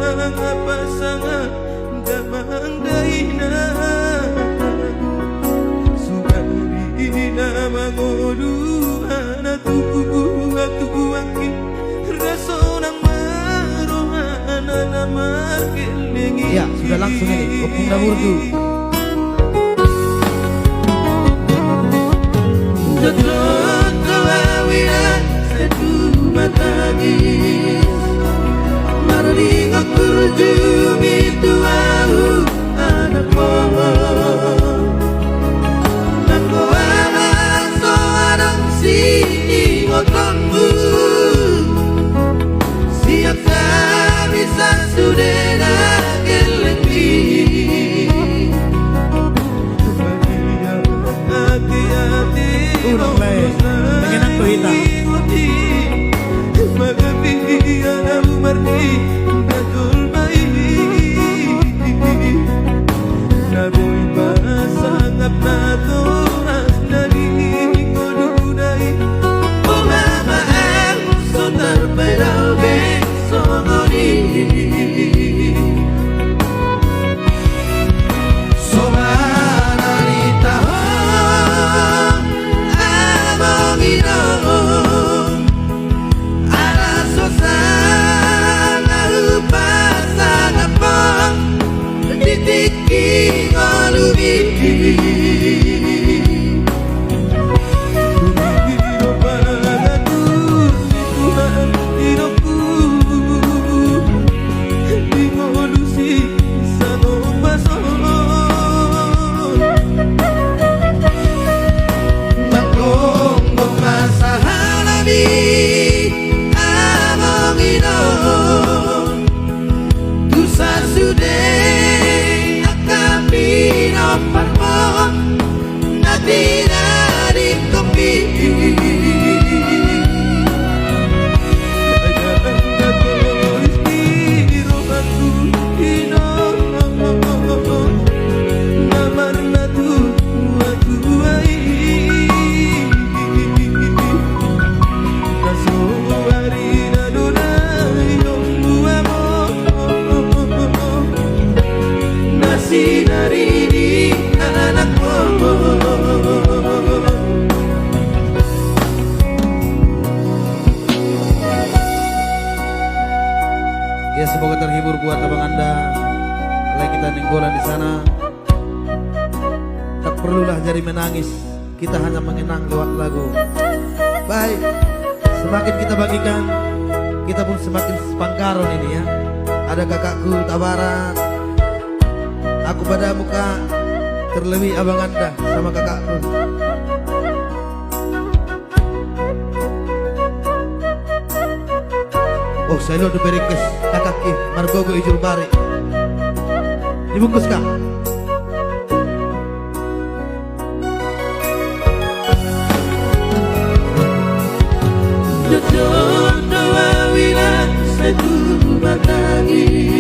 pasangan damang daina sugarina mangolu anatu atuangi rasonang marohana nama kelengi. Ya sudah langsung ini Opung Dawurdu. Jodoh kawawinan satu matangis Marlinga kurjum itu aku anak pohon Nako anak seorang sini ngotonmu Siapa bisa sudah kelengi hati-hati Udah play pengen aku hitam Magabihan aku marti Datul baik Naboy pasangap na toras Dari kodunay Pumamaang Sotar pairaube Songoni Ya semoga terhibur buat abang Anda. Lagi kita nenggolan di sana. Tak perlulah jadi menangis. Kita hanya mengenang lewat lagu. Baik, semakin kita bagikan, kita pun semakin sepangkaron ini ya. Ada kakakku Tabaran, aku pada muka, terlebih abang Anda sama kakakku. Oh, saya udah berekes kakak ki margogo ijul bari. Dibungkus kah? Jodoh nawawilan satu matangis